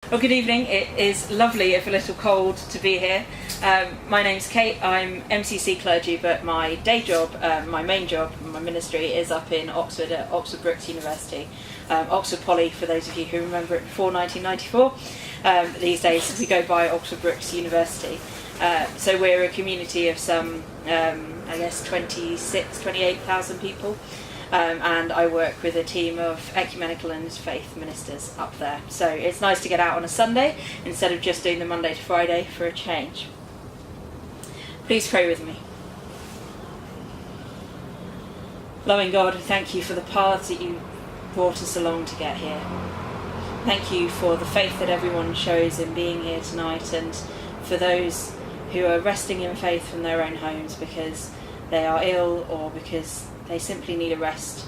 Well, good evening. It is lovely, if a little cold, to be here. My name's Kate. I'm MCC clergy, but my day job, my main job, my ministry is up in Oxford at Oxford Brookes University. Oxford Poly, for those of you who remember it before 1994. These days we go by Oxford Brookes University. So we're a community of some, 28,000 people. And I work with a team of ecumenical and faith ministers up there. So it's nice to get out on a Sunday instead of just doing the Monday to Friday for a change. Please pray with me. Loving God, thank you for the paths that you brought us along to get here. Thank you for the faith that everyone shows in being here tonight, and for those who are resting in faith from their own homes because they are ill or because they simply need a rest.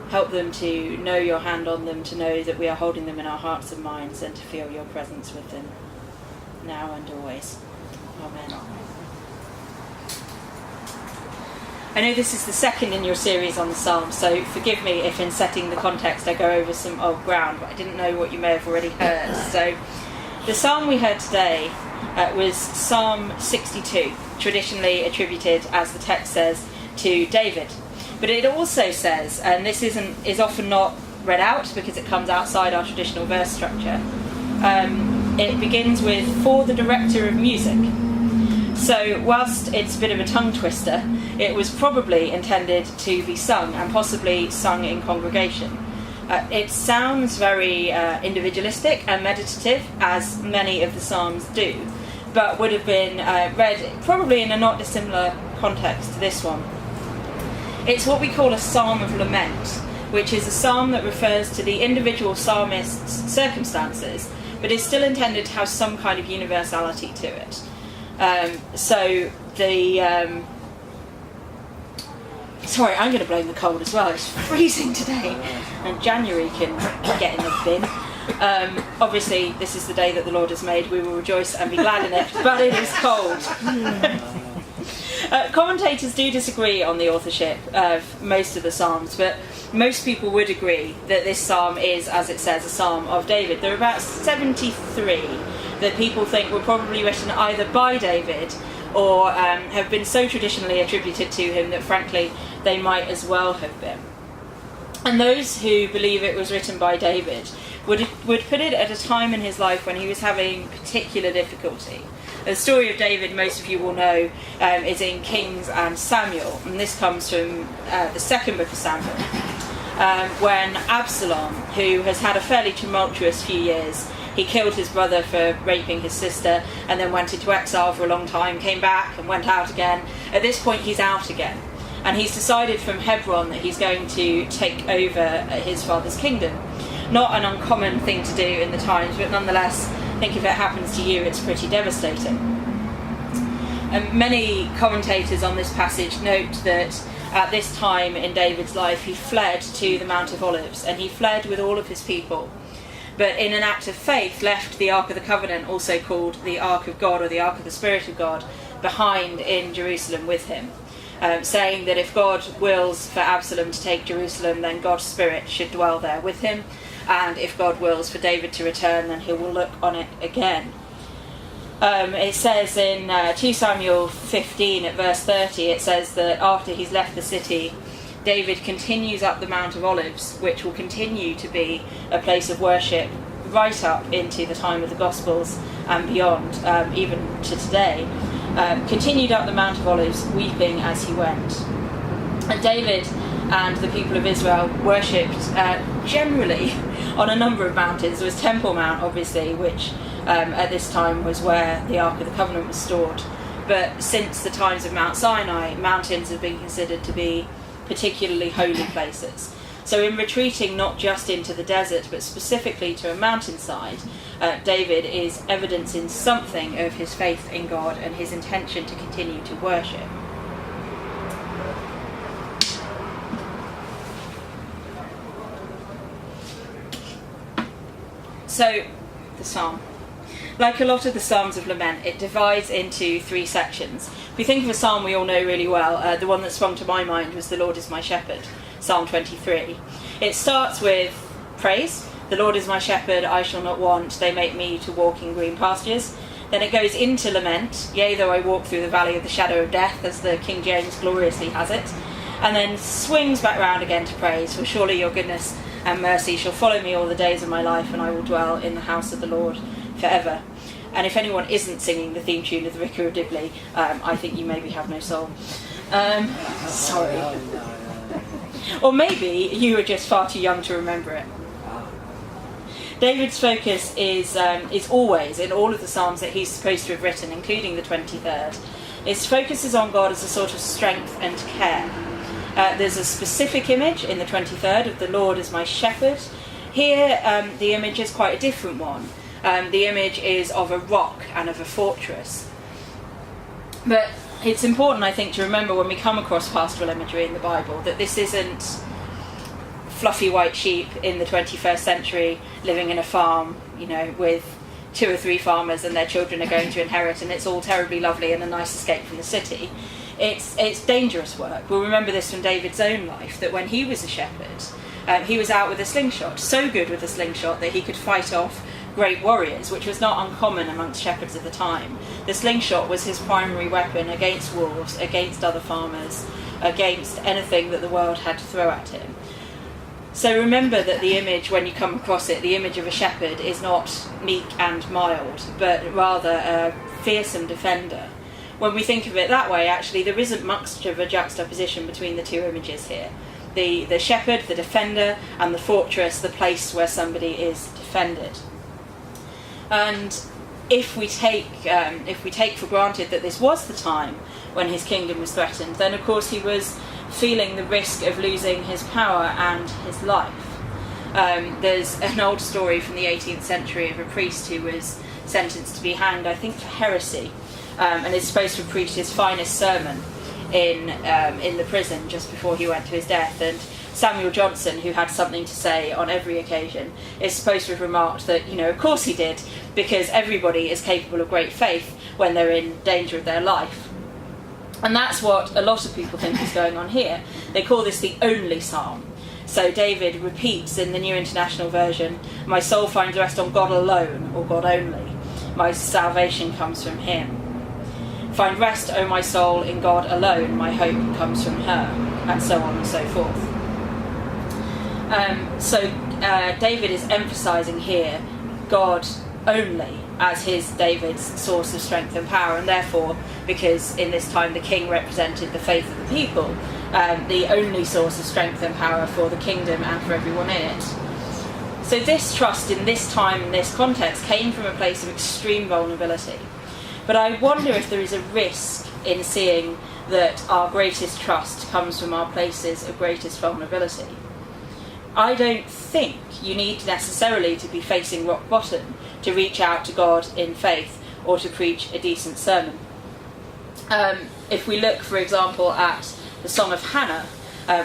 Help them to know your hand on them, to know that we are holding them in our hearts and minds, and to feel your presence with them now and always. Amen. I know this is the second in your series on the Psalms, so forgive me if in setting the context I go over some old ground, but I didn't know what you may have already heard. So the psalm we heard today was Psalm 62, traditionally attributed, as the text says, to David. But it also says, and this is often not read out because it comes outside our traditional verse structure, it begins with, for the director of music. So whilst it's a bit of a tongue twister, it was probably intended to be sung, and possibly sung in congregation. It sounds very individualistic and meditative, as many of the psalms do, but would have been read probably in a not dissimilar context to this one. It's what we call a psalm of lament, which is a psalm that refers to the individual psalmist's circumstances, but is still intended to have some kind of universality to it. Sorry, I'm going to blame the cold as well. It's freezing today, and January can get in the bin. Obviously, this is the day that the Lord has made. We will rejoice and be glad in it, but it is cold. Commentators do disagree on the authorship of most of the Psalms, but most people would agree that this psalm is, as it says, a psalm of David. There are about 73 that people think were probably written either by David or have been so traditionally attributed to him that, frankly, they might as well have been. And those who believe it was written by David would put it at a time in his life when he was having particular difficulty. The story of David, most of you will know, is in Kings and Samuel, and this comes from the second book of Samuel, when Absalom, who has had a fairly tumultuous few years, he killed his brother for raping his sister, and then went into exile for a long time, came back and went out again. At this point he's out again, and he's decided from Hebron that he's going to take over his father's kingdom. Not an uncommon thing to do in the times, but nonetheless, I think if it happens to you, it's pretty devastating. And many commentators on this passage note that at this time in David's life, he fled to the Mount of Olives, and he fled with all of his people. But in an act of faith, left the Ark of the Covenant, also called the Ark of God or the Ark of the Spirit of God, behind in Jerusalem with him, saying that if God wills for Absalom to take Jerusalem, then God's Spirit should dwell there with him. And if God wills for David to return, then he will look on it again. It says in 2 Samuel 15 at verse 30, it says that after he's left the city, David continues up the Mount of Olives, which will continue to be a place of worship right up into the time of the Gospels and beyond, even to today. Continued up the Mount of Olives, weeping as he went. And David and the people of Israel worshipped generally on a number of mountains. There was Temple Mount, obviously, which at this time was where the Ark of the Covenant was stored. But since the times of Mount Sinai, mountains have been considered to be particularly holy places. So in retreating not just into the desert, but specifically to a mountainside, David is evidencing something of his faith in God and his intention to continue to worship. So, the psalm. Like a lot of the Psalms of Lament, it divides into three sections. If we think of a psalm we all know really well, the one that sprung to my mind was The Lord is my shepherd, Psalm 23. It starts with praise, the Lord is my shepherd, I shall not want, they make me to walk in green pastures. Then it goes into lament, yea, though I walk through the valley of the shadow of death, as the King James gloriously has it, and then swings back round again to praise, for surely your goodness and mercy shall follow me all the days of my life, and I will dwell in the house of the Lord forever. And if anyone isn't singing the theme tune of the Vicar of Dibley, I think you maybe have no soul. Sorry. Or maybe you were just far too young to remember it. David's focus is always, in all of the Psalms that he's supposed to have written, including the 23rd, his focus is on God as a sort of strength and care. There's a specific image in the 23rd of the Lord as my shepherd. Here, the image is quite a different one. The image is of a rock and of a fortress. But it's important, I think, to remember when we come across pastoral imagery in the Bible that this isn't fluffy white sheep in the 21st century living in a farm, with 2 or 3 farmers and their children are going to inherit, and it's all terribly lovely and a nice escape from the city. It's dangerous work. We'll remember this from David's own life, that when he was a shepherd, he was out with a slingshot, so good with a slingshot that he could fight off great warriors, which was not uncommon amongst shepherds of the time. The slingshot was his primary weapon against wolves, against other farmers, against anything that the world had to throw at him. So remember that the image, when you come across it, the image of a shepherd is not meek and mild, but rather a fearsome defender. When we think of it that way, actually, there isn't much of a juxtaposition between the two images here. The shepherd, the defender, and the fortress, the place where somebody is defended. And if we take for granted that this was the time when his kingdom was threatened, then of course he was feeling the risk of losing his power and his life. There's an old story from the 18th century of a priest who was sentenced to be hanged, I think, for heresy, and is supposed to have preached his finest sermon in the prison just before he went to his death. And Samuel Johnson, who had something to say on every occasion, is supposed to have remarked that, of course he did, because everybody is capable of great faith when they're in danger of their life. And that's what a lot of people think is going on here. They call this the only psalm. So David repeats in the New International Version, my soul finds rest on God alone, or God only. My salvation comes from him. Find rest, O my soul, in God alone. My hope comes from her. And so on and so forth. David is emphasising here God only as David's source of strength and power, and therefore, because in this time the king represented the faith of the people, the only source of strength and power for the kingdom and for everyone in it. So this trust in this time, in this context, came from a place of extreme vulnerability. But I wonder if there is a risk in seeing that our greatest trust comes from our places of greatest vulnerability. I don't think you need necessarily to be facing rock bottom to reach out to God in faith or to preach a decent sermon. If we look, for example, at the Song of Hannah,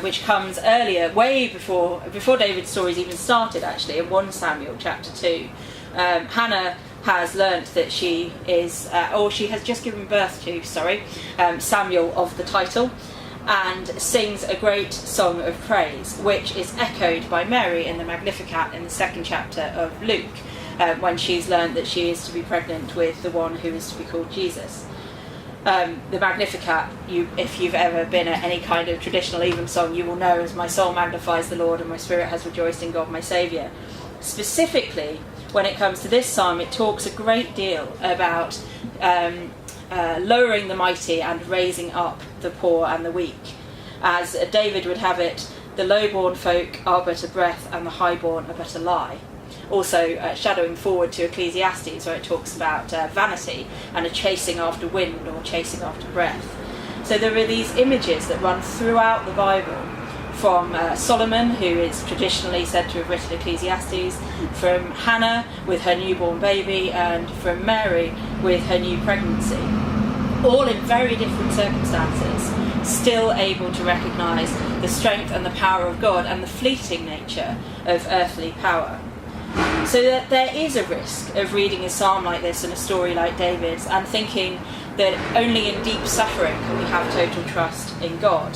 which comes earlier, way before David's stories even started, actually, in 1 Samuel chapter 2. Hannah has learnt that she is, or she has just given birth to, Samuel of the title, and sings a great song of praise, which is echoed by Mary in the Magnificat in the 2nd chapter of Luke, when she's learned that she is to be pregnant with the one who is to be called Jesus. The Magnificat, if you've ever been at any kind of traditional evensong, you will know as my soul magnifies the Lord and my spirit has rejoiced in God my Saviour. Specifically, when it comes to this psalm, it talks a great deal about lowering the mighty and raising up the poor and the weak. As David would have it, the low-born folk are but a breath and the high-born are but a lie. Also shadowing forward to Ecclesiastes, where it talks about vanity and a chasing after wind or chasing after breath. So there are these images that run throughout the Bible, from Solomon, who is traditionally said to have written Ecclesiastes, from Hannah with her newborn baby, and from Mary with her new pregnancy, all in very different circumstances, still able to recognise the strength and the power of God and the fleeting nature of earthly power. So that there is a risk of reading a psalm like this and a story like David's and thinking that only in deep suffering can we have total trust in God.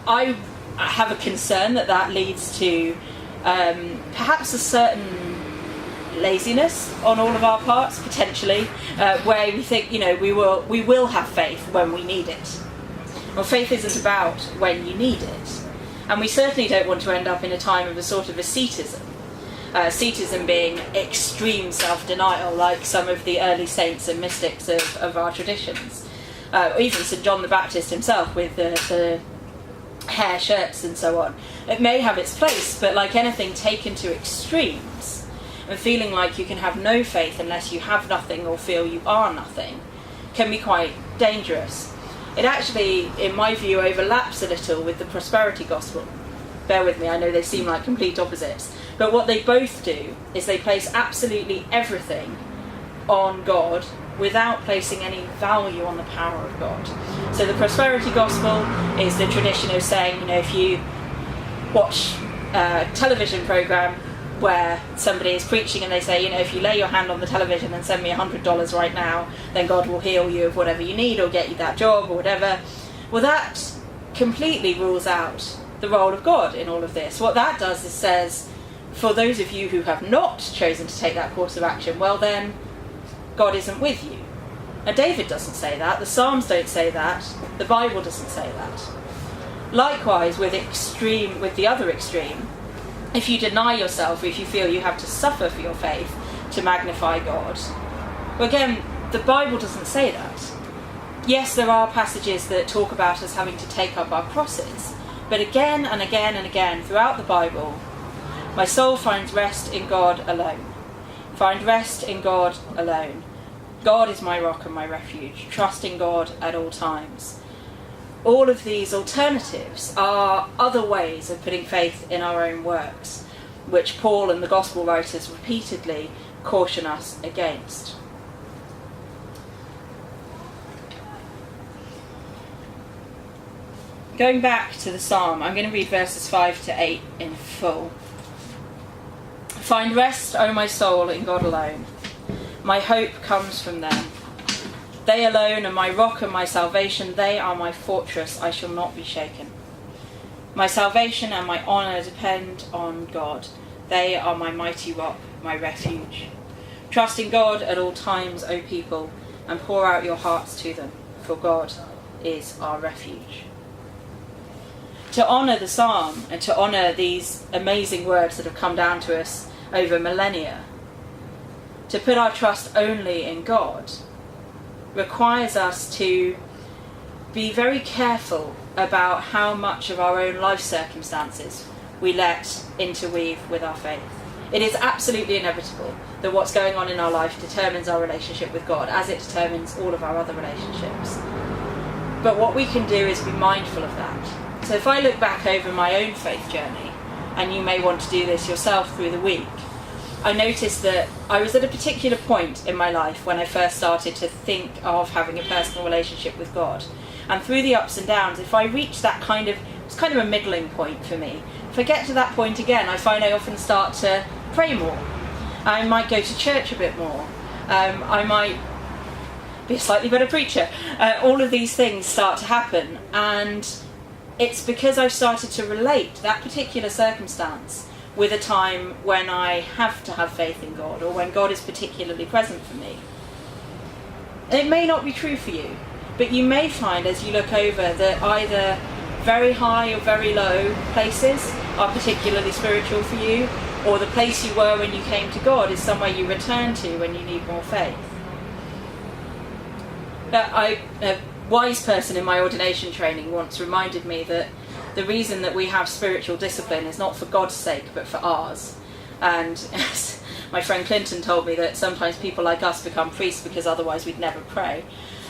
I have a concern that leads to perhaps a certain laziness on all of our parts, potentially, where we think, we will have faith when we need it. Well, faith isn't about when you need it. And we certainly don't want to end up in a time of a sort of asceticism. Asceticism being extreme self-denial, like some of the early saints and mystics of our traditions. Even St. John the Baptist himself, with the hair shirts and so on. It may have its place, but like anything taken to extremes, and feeling like you can have no faith unless you have nothing or feel you are nothing, can be quite dangerous. It actually, in my view, overlaps a little with the prosperity gospel. Bear with me, I know they seem like complete opposites. But what they both do is they place absolutely everything on God without placing any value on the power of God. So the prosperity gospel is the tradition of saying, if you watch a television program where somebody is preaching and they say, if you lay your hand on the television and send me $100 right now, then God will heal you of whatever you need or get you that job or whatever. Well, that completely rules out the role of God in all of this. What that does is says, for those of you who have not chosen to take that course of action, well then, God isn't with you. Now, David doesn't say that, the Psalms don't say that, the Bible doesn't say that. Likewise, with the other extreme, if you deny yourself, if you feel you have to suffer for your faith to magnify God, well, again, the Bible doesn't say that. Yes, there are passages that talk about us having to take up our crosses, but again and again and again throughout the Bible, my soul finds rest in God alone. Find rest in God alone. God is my rock and my refuge. Trust in God at all times. All of these alternatives are other ways of putting faith in our own works, which Paul and the gospel writers repeatedly caution us against. Going back to the psalm, I'm going to read verses 5 to 8 in full. Find rest, O my soul, in God alone. My hope comes from them. They alone are my rock and my salvation. They are my fortress. I shall not be shaken. My salvation and my honour depend on God. They are my mighty rock, my refuge. Trust in God at all times, O people, and pour out your hearts to them, for God is our refuge. To honour the psalm and to honour these amazing words that have come down to us over millennia, to put our trust only in God, requires us to be very careful about how much of our own life circumstances we let interweave with our faith. It is absolutely inevitable that what's going on in our life determines our relationship with God, as it determines all of our other relationships. But what we can do is be mindful of that. So if I look back over my own faith journey, and you may want to do this yourself through the week, I noticed that I was at a particular point in my life when I first started to think of having a personal relationship with God. And through the ups and downs, if I reach that it's kind of a middling point for me. If I get to that point again, I find I often start to pray more. I might go to church a bit more. I might be a slightly better preacher. All of these things start to happen. And it's because I've started to relate that particular circumstance with a time when I have to have faith in God, or when God is particularly present for me. And it may not be true for you, but you may find as you look over that either very high or very low places are particularly spiritual for you, or the place you were when you came to God is somewhere you return to when you need more faith. A wise person in my ordination training once reminded me that the reason that we have spiritual discipline is not for God's sake, but for ours. And my friend Clinton told me that sometimes people like us become priests because otherwise we'd never pray.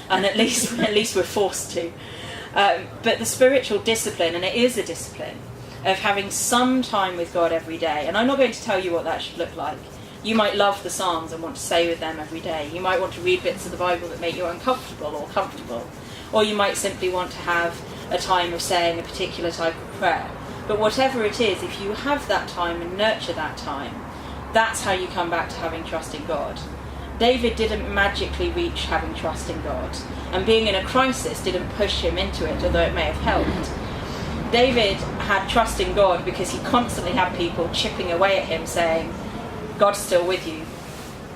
And at least we're forced to. But the spiritual discipline, and it is a discipline, of having some time with God every day. And I'm not going to tell you what that should look like. You might love the Psalms and want to say with them every day. You might want to read bits of the Bible that make you uncomfortable or comfortable. Or you might simply want to have a time of saying a particular type of prayer. But whatever it is, if you have that time and nurture that time, that's how you come back to having trust in God. David didn't magically reach having trust in God, and being in a crisis didn't push him into it, although it may have helped. David had trust in God because he constantly had people chipping away at him saying, God's still with you.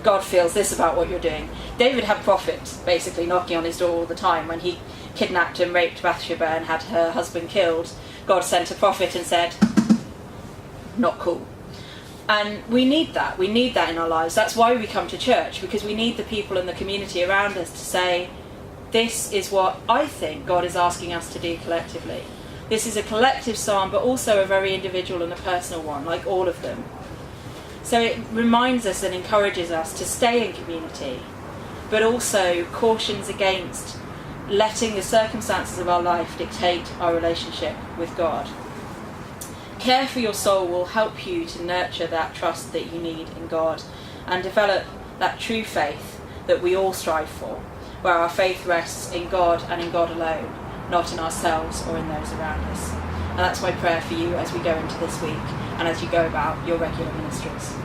God feels this about what you're doing. David had prophets basically knocking on his door all the time. When he kidnapped and raped Bathsheba and had her husband killed, God sent a prophet and said, not cool. And we need that. We need that in our lives. That's why we come to church, because we need the people in the community around us to say, this is what I think God is asking us to do collectively. This is a collective psalm, but also a very individual and a personal one, like all of them. So it reminds us and encourages us to stay in community, but also cautions against letting the circumstances of our life dictate our relationship with God. Care for your soul will help you to nurture that trust that you need in God and develop that true faith that we all strive for, where our faith rests in God and in God alone, not in ourselves or in those around us. And that's my prayer for you as we go into this week and as you go about your regular ministries.